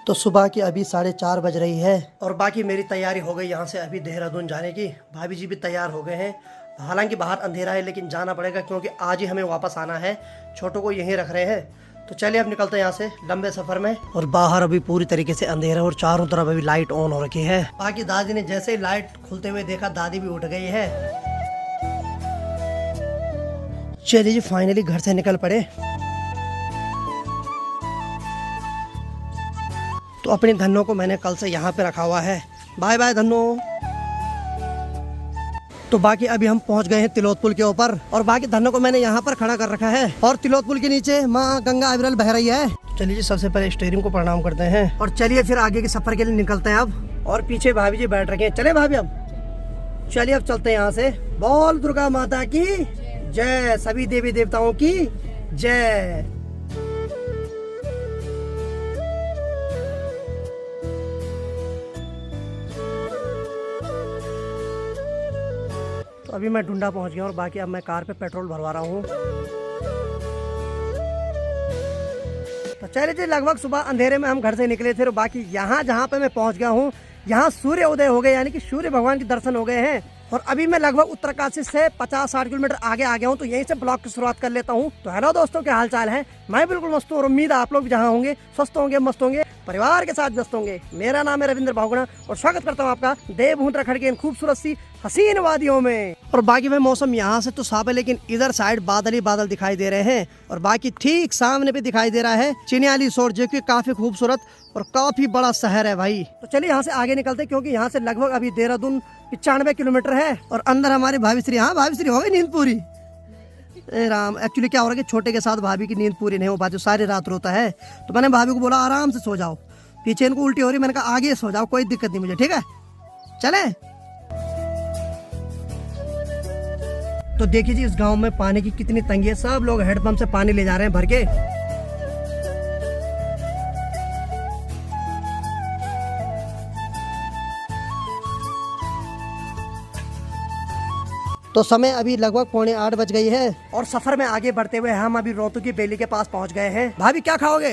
तो सुबह की अभी 4:30 बज रही है और बाकी मेरी तैयारी हो गई यहाँ से अभी देहरादून जाने की। भाभी जी भी तैयार हो गए हैं। हालांकि बाहर अंधेरा है लेकिन जाना पड़ेगा क्योंकि आज ही हमें वापस आना है। छोटों को यहीं रख रहे हैं। तो चलिए अब निकलते हैं यहाँ से लंबे सफर में। और बाहर अभी पूरी तरीके से अंधेरा और चारों तरफ अभी लाइट ऑन हो रखी है। बाकी दादी ने जैसे ही लाइट खुलते हुए देखा दादी भी उठ गई है। चलिए जी फाइनली घर से निकल पड़े। तो अपनी धन्नो को मैंने कल से यहाँ पे रखा हुआ है। Bye bye Dhanno. तो बाकी अभी हम पहुँच गए हैं तिलोत पुल के ऊपर और बाकी धन्नो को मैंने यहाँ पर खड़ा कर रखा है और तिलोत पुल के नीचे माँ गंगा अविरल बह रही है। चलिए जी सबसे पहले स्टीयरिंग को प्रणाम करते हैं और चलिए फिर आगे के सफर के लिए निकलते हैं अब। और पीछे भाभी जी बैठ रखे हैं। चले भाभी अब चलिए अब चलते हैं यहाँ से। बोल दुर्गा माता की जय, सभी देवी देवताओं की जय। तो अभी मैं डुंडा पहुंच गया और बाकी अब मैं कार पे पेट्रोल भरवा रहा हूँ। तो चलिए जी लगभग सुबह अंधेरे में हम घर से निकले थे और बाकी यहाँ जहाँ पे मैं पहुंच गया हूँ यहाँ सूर्य उदय हो गए, यानी कि सूर्य भगवान के दर्शन हो गए हैं। और अभी मैं लगभग उत्तरकाशी से 50-60 किलोमीटर आगे आ गया हूँ। तो यहीं से ब्लॉग की शुरुआत कर लेता हूँ। तो हेलो दोस्तों, क्या हाल चाल है? मैं बिल्कुल मस्त हूँ और उम्मीद है आप लोग जहाँ होंगे स्वस्थ होंगे, मस्त होंगे, परिवार के साथ व्यस्त होंगे। मेरा नाम है रविंद्र बाहुगुणा और स्वागत करता हूँ आपका देवभूमि उत्तराखंड के इन खूबसूरत सी हसीन वादियों में। और बाकी में मौसम यहाँ से तो साफ है लेकिन इधर साइड बादल ही बादल दिखाई दे रहे हैं। और बाकी ठीक सामने पे दिखाई दे रहा है चिन्यालीसोर, जो कि काफी खूबसूरत और काफी बड़ा शहर है भाई। तो चलिए यहाँ से आगे निकलते क्योंकि यहाँ से लगभग अभी देहरादून 95 किलोमीटर है। और अंदर हमारी भाभी श्री, हाँ भाभी श्री हो गई नींद पूरी? ए राम, एक्चुअली क्या हो रहा है कि छोटे के साथ भाभी की नींद पूरी नहीं हो पाती, सारी रात रोता है। तो मैंने भाभी को बोला आराम से सो जाओ, पीछे इनको उल्टी हो रही, मैंने कहा आगे सो जाओ, कोई दिक्कत नहीं मुझे, ठीक है चले। तो देखिए जी इस गांव में पानी की कितनी तंगी है। सब लोग हैंडपंप से पानी ले जा रहे हैं भर के। तो समय अभी लगभग 7:45 बज गई है और सफर में आगे बढ़ते हुए हम अभी रोहतू की बेली के पास पहुंच गए हैं। भाभी क्या खाओगे?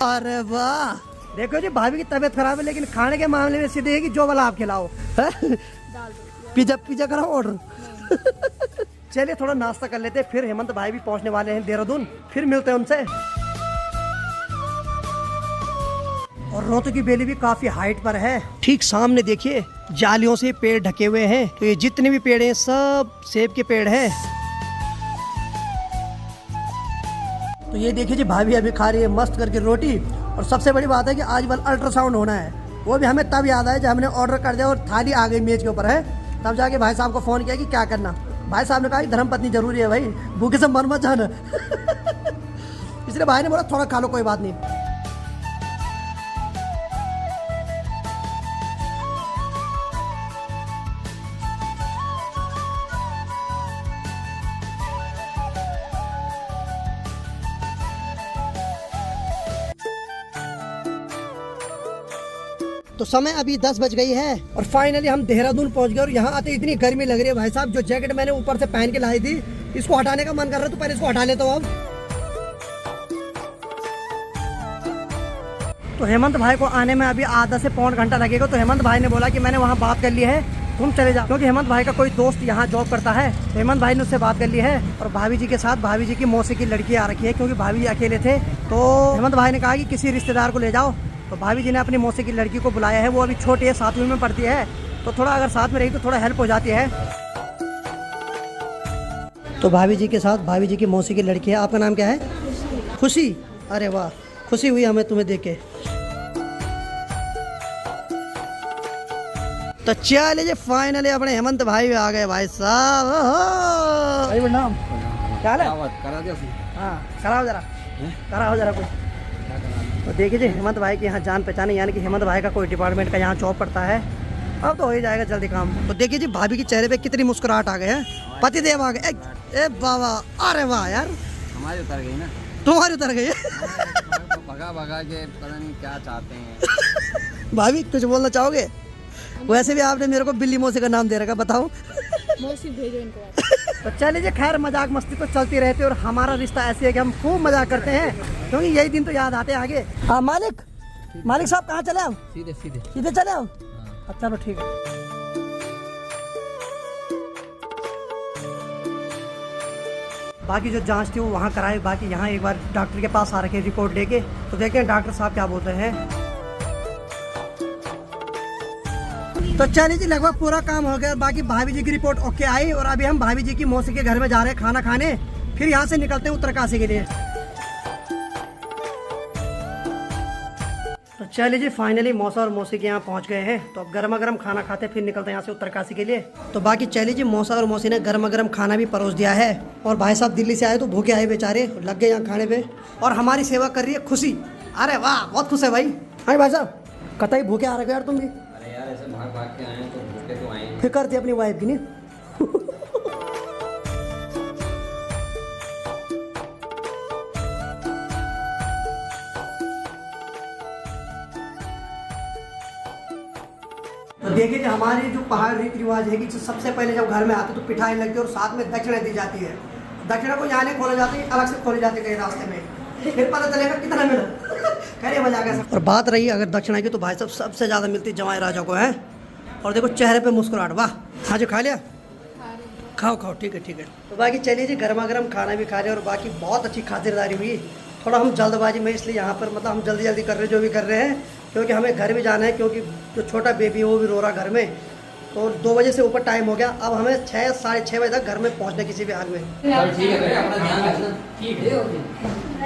अरे वाह, देखो जी भाभी की तबीयत खराब है लेकिन खाने के मामले में सीधे है कि जो वाला आप खिलाओ। पिज्जा पिज्जा कराओ ऑर्डर। चलिए थोड़ा नाश्ता कर लेते, फिर हेमंत भाई भी पहुंचने वाले हैं देहरादून, फिर मिलते हैं उनसे। और रोहतू की बेली भी काफी हाइट पर है। ठीक सामने देखिए जालियों से पेड़ ढके हुए हैं। तो ये जितने भी पेड़ हैं सब सेब के पेड़ हैं। तो ये देखिए जी भाभी अभी खा रही है मस्त करके रोटी। और सबसे बड़ी बात है कि आज वाला अल्ट्रासाउंड होना है, वो भी हमें तब याद आया जब हमने ऑर्डर कर दिया और थाली आ गई मेज के ऊपर है। तब जाके भाई साहब को फोन किया कि क्या करना। भाई साहब ने कहा कि धर्मपत्नी जरूरी है भाई, भूखे से मर मत जाना। इसलिए भाई ने बोला थोड़ा खा लो कोई बात नहीं। तो समय अभी 10 बज गई है और फाइनली हम देहरादून पहुंच गए। और यहाँ आते इतनी गर्मी लग रही है भाई साहब, जो जैकेट मैंने ऊपर से पहन के लाई थी इसको हटाने का मन कर रहा है। तो पहले इसको हटा लेता हूँ अब। तो हेमंत भाई को आने में अभी आधा से पौन घंटा लगेगा। तो हेमंत भाई ने बोला कि मैंने वहाँ बात कर ली है, तुम चले जाओ, क्योंकि हेमंत भाई का कोई दोस्त यहाँ जॉब करता है। तो हेमंत भाई ने उससे बात कर ली है और भाभी जी के साथ भाभी जी की मौसी की लड़की आ रखी है क्योंकि भाभी जी अकेले थे। तो हेमंत भाई ने कहा कि किसी रिश्तेदार को ले जाओ। तो भाभी जी ने अपनी मौसी की लड़की को बुलाया है, वो अभी छोटी है, 7वीं में पढ़ती है। तो थोड़ा अगर साथ में रही तो थोड़ा हेल्प हो जाती है। तो भाभी जी के साथ भाभी जी की मौसी की लड़की है। आपका नाम क्या है? खुशी। अरे वाह, खुशी हुई हमें तुम्हें देख के। तो चलिए फाइनली अपने हेमंत भाई आ गए भाई साहब। नाम क्या है? हाँ कराओ जरा, कराओ जरा कुछ। तो देखिए जी हेमंत भाई की यहाँ जान पहचान, यानी कि हेमंत भाई का कोई डिपार्टमेंट का यहाँ जॉब पड़ता है। अब तो हो ही जाएगा जल्दी काम। तो देखिए जी भाभी के चेहरे पे कितनी मुस्कुराहट आ गए हैं। पति देव आ गए। ए बाबा, अरे वाह यार, हमारी उतर गई ना। तुम्हारी उतर गई है। भगा भगा के पता नहीं क्या चाहते हैं। भाभी कुछ बोलना चाहोगे? वैसे भी आपने मेरे को बिल्ली मौसी का नाम दे रखा, बताओ। मौसी भेजो इनको। तो चलिए खैर मजाक मस्ती तो चलती रहती है और हमारा रिश्ता ऐसी है कि हम खूब मजाक करते हैं क्योंकि यही दिन तो याद आते हैं आगे। हाँ मालिक, मालिक साहब कहाँ चले आओ? सीधे सीधे। सीधे चले आओ। अच्छा चलो ठीक है। बाकी जो जांच थी वो वहाँ कराए, बाकी यहाँ एक बार डॉक्टर के पास आ रखे रिपोर्ट लेके, तो देखते हैं डॉक्टर साहब क्या बोलते हैं। तो चलिए जी, लगभग पूरा काम हो गया। बाकी भाभी जी की रिपोर्ट ओके आई और अभी हम भाभी जी की मौसी के घर में जा रहे हैं खाना खाने, फिर यहाँ से निकलते हैं उत्तरकाशी के लिए। तो चलिए जी, फाइनली मौसा और मौसी के यहाँ पहुँच गए हैं। तो अब गर्मा गर्म खाना खाते फिर निकलते हैं यहाँ से उत्तरकाशी के लिए। तो बाकी चलिए जी, मौसा और मौसी ने गर्मा गर्म खाना भी परोस दिया है और भाई साहब दिल्ली से आए तो भूखे आए बेचारे, लग गए यहाँ खाने पे और हमारी सेवा कर रही है खुशी। अरे वाह, बहुत खुश है भाई। हाँ भाई साहब, कतई भूखे आ रखे यार तुम भी। अरे यार ऐसे भाग भाग के आए तो भूखे तो आए। फिर करती अपनी वाइफ की नहीं। तो देखिए, हमारी जो पहाड़ रीति रिवाज है कि सबसे पहले जब घर में आते तो पिठाई लगती है और साथ में दक्षिणा दी जाती है। दक्षिणा को यहाँ नहीं खोला जाती, अलग से खोली जाती है कहीं रास्ते में, फिर पता चलेगा कितना मिला। खैर मजाक है। और बात रही अगर दक्षिणा की, तो भाई साहब सबसे ज़्यादा मिलती जवाई राजा को है। और देखो चेहरे पे मुस्कुराहट, वाह। हाँ जो खा लिया, खाओ खाओ, ठीक है ठीक है। तो बाकी चलिए जी, गर्मा गर्म खाना भी खा लिया और बाकी बहुत अच्छी खातिरदारी हुई। थोड़ा हम जल्दबाजी में इसलिए यहाँ पर मतलब हम जल्दी जल्दी कर रहे हैं जो भी कर रहे हैं, क्योंकि हमें घर भी जाना है, क्योंकि जो छोटा बेबी है वो भी रो रहा घर में। तो 2 बजे से ऊपर टाइम हो गया, अब हमें 6 साढ़े 6 बजे तक घर में पहुँचना किसी भी हाल में। चल ठीक है, अपना ध्यान रखना। ठीक है,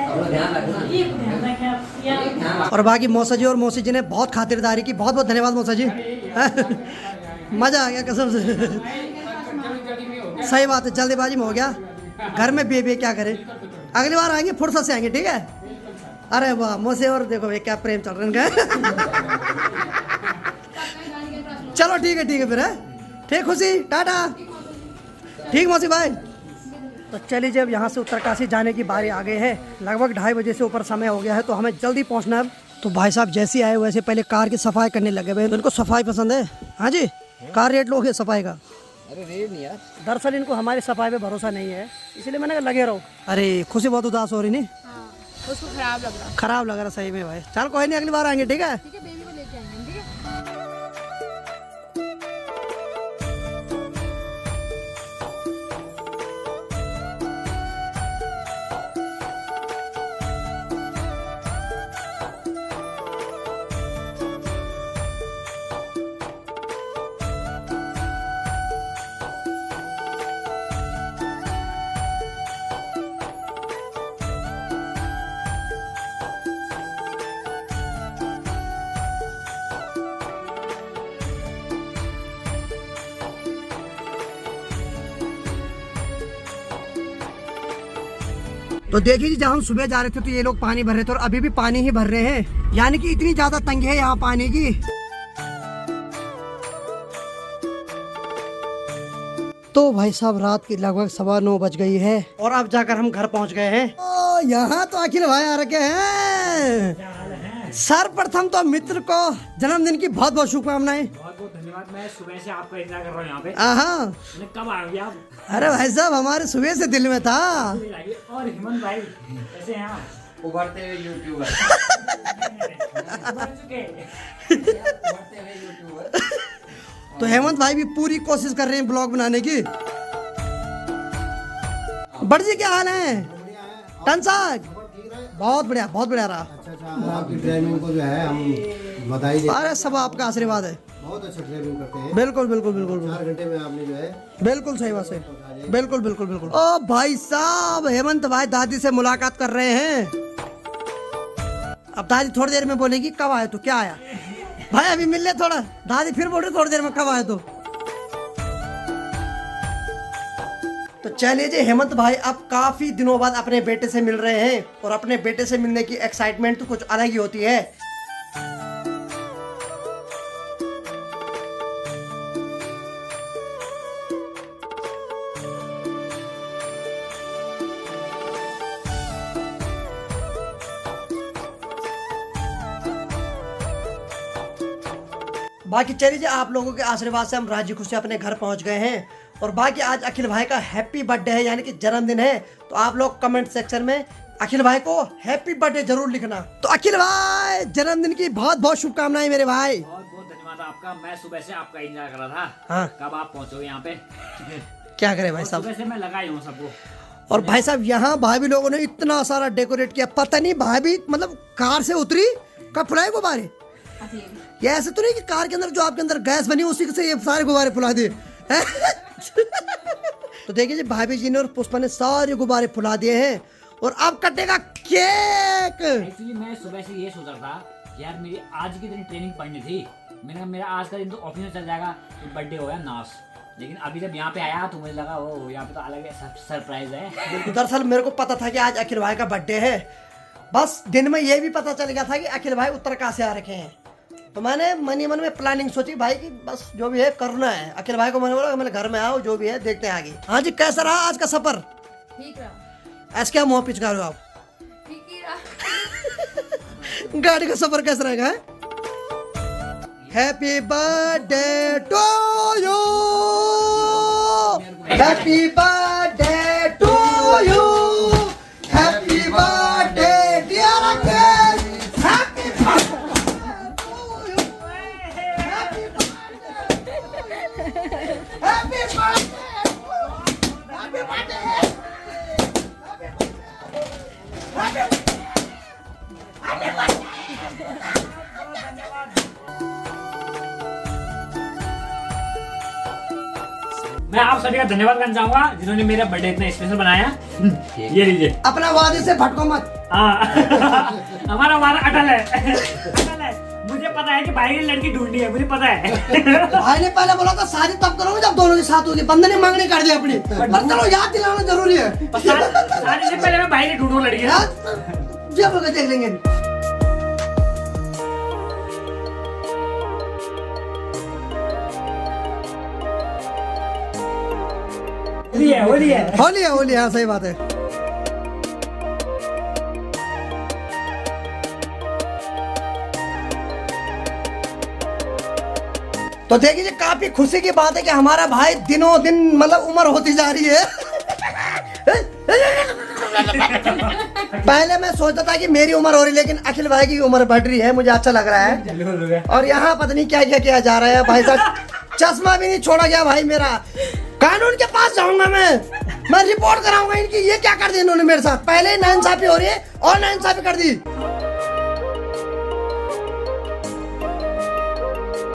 अपना ध्यान रखना। और बाकी मौसा जी और मौसी जी ने बहुत खातिरदारी की, बहुत बहुत धन्यवाद मौसा जी। मज़ा आ गया कसम से। सही बात है, जल्दीबाजी में हो गया। घर में बेबी क्या करें, अगली बार आएंगे फुर्सत से आएंगे, ठीक है। अरे वाह मौसी, और देखो भाई क्या प्रेम चल रहा है इनका। चलो ठीक है फिर है, ठीक खुशी, टाटा। ठीक मौसी भाई। तो चलिए जब यहाँ से उत्तरकाशी जाने की बारी आ गई है, लगभग 2:30 बजे से ऊपर समय हो गया है, तो हमें जल्दी पहुँचना है। तो भाई साहब जैसे आए वैसे पहले कार की सफाई करने लगे हुए। तो इनको सफाई पसंद है। हाँ जी, कार रेट लोगे सफाई का? अरे रेट नहीं यार, दरअसल इनको हमारी सफाई पे भरोसा नहीं है, इसलिए मैंने कहा लगे रहो। अरे खुशी बहुत उदास हो रही नहीं? हाँ, उसको खराब लग रहा। खराब लग रहा सही में भाई। चल कोई नहीं, अगली बार आएंगे, ठीक है। ठीक है, बेबी को लेके आएंगे, ठीक है। तो देखिए जी, जब हम सुबह जा रहे थे तो ये लोग पानी भर रहे थे और अभी भी पानी ही भर रहे हैं, यानी कि इतनी ज्यादा तंगी है यहाँ पानी की। तो भाई साहब रात की लगभग 9:15 बज गई है और अब जाकर हम घर पहुँच गए हैं। यहाँ तो अखिल भाई आ रखे हैं। सर्वप्रथम तो मित्र को जन्मदिन की बहुत बहुत शुभकामनाएं। बहुत बहुत धन्यवाद। मैं सुबह से आपका इंतजार कर रहा हूँ यहाँ पे। कब आओगे आप? अरे भाई साहब हमारे सुबह से दिल में था। और हेमंत भाई कैसे हैं आप? उभरते हुए यूट्यूबर। उभरते हुए यूट्यूबर। तो हेमंत भाई भी पूरी कोशिश कर रहे हैं ब्लॉग बनाने की। बड़ जी क्या हाल है? टनसाग बहुत बढ़िया रहा। अच्छा, आपकी ड्राइविंग को जो है हम बधाई देते हैं। अरे सब आपका आशीर्वाद है। बहुत अच्छा ड्राइविंग करते हैं। बिल्कुल 4 घंटे में आपने जो है बिल्कुल सही बात है। बिल्कुल। ओ भाई साहब, हेमंत भाई दादी से मुलाकात कर रहे हैं। अब दादी थोड़ी देर में बोलेगी कब आए तो क्या आया भाई, अभी मिल ले थोड़ा। दादी फिर बोल रही थोड़ी देर में कब आए तो चलिए जी, हेमंत भाई अब काफी दिनों बाद अपने बेटे से मिल रहे हैं और अपने बेटे से मिलने की एक्साइटमेंट तो कुछ अलग ही होती है। बाकी चलिए जी, आप लोगों के आशीर्वाद से हम राजी खुशी अपने घर पहुंच गए हैं और बाकी आज अखिल भाई का हैप्पी बर्थडे है, यानी कि जन्मदिन है। तो आप लोग कमेंट सेक्शन में अखिल भाई को हैप्पी बर्थडे जरूर लिखना। तो अखिल भाई जन्मदिन की बहुत बहुत शुभकामनाएं मेरे भाई। बहुत बहुत धन्यवाद आपका। मैं सुबह से आपका इंतजार कर रहा था। हाँ। कब आप पहुंचोगे यहाँ पे। क्या करे भाई साहब, सुबह से मैं लगाई हूँ सबको। और भाई साहब यहाँ भाभी लोगों ने इतना सारा डेकोरेट किया, पता नहीं भाभी मतलब कार से उतरी कब फुलाए गुब्बारे। ये ऐसे तो नहीं कि कार के अंदर जो आपके अंदर गैस बनी उसी से ये सारे गुब्बारे फुला दिए। तो देखिए जी भाभी जी ने और पुष्पा ने सारे गुब्बारे फुला दिए हैं और अब कटेगा केक। एक्चुअली मैं सुबह से ये सोच रहा था यार मेरी आज की दिन ट्रेनिंग पढ़नी थी। मैंने कहा मेरा आज का दिन तो ऑफिस में चल जाएगा, तो बर्थडे हो गया नाश। लेकिन अभी जब यहाँ पे आया तो मुझे लगा वो यहाँ पे तो अलग सरप्राइज है। दरअसल मेरे को पता था कि आज अखिल भाई का बर्थडे है, बस दिन में ये भी पता चल गया था कि अखिल भाई उत्तरकाशी से आ रखे हैं। तो मैंने मन में प्लानिंग सोची भाई कि बस जो भी है करना है। अखिल भाई को मैंने बोला मेरे घर में आओ, जो भी है देखते हैं आगे। हाँ जी, कैसा रहा आज का सफर? ठीक रहा। ऐसे क्या मुँह पिचका रहे हो आप? ठीक ही रहा। गाड़ी का सफर कैसा रहेगा? Happy birthday to you, happy birthday to you, happy birthday dear Akhil, happy birthday to you, happy birthday, happy birthday, मैं आप सभी का धन्यवाद करना चाहूंगा जिन्होंने मेरा बर्थडे इतना स्पेशल बनाया। ये लीजिए। अपना वादे से भटको मत। हमारा वादा अटल है। अटल है। मुझे पता है कि भाई ने लड़की ढूंढनी है, मुझे पता है। भाई ने पहले बोला था शादी तब करोगे जब दोनों के साथ होगी, बंदे ने मांगनी कर दी अपनी। पर चलो याद दिलाना जरूरी है। शादी से पहले मैं भाई ने ढूंढूं लड़की। जब होगा देख लेंगे। होली है। होली है, होली है, सही बात है। तो देखिए काफी खुशी की बात है कि हमारा भाई दिनों दिन मतलब उम्र होती जा रही है। पहले मैं सोचता था कि मेरी उम्र हो रही, लेकिन अखिल भाई की उम्र बढ़ रही है, मुझे अच्छा लग रहा है। और यहाँ पता नहीं क्या क्या किया जा रहा है भाई साहब। चश्मा भी नहीं छोड़ा गया भाई मेरा। कानून के पास जाऊंगा मैं रिपोर्ट कराऊंगा इनकी। ये क्या कर दी इन्होंने मेरे साथ? पहले ही नाइंसाफी हो रही है और नाइंसाफी कर दी।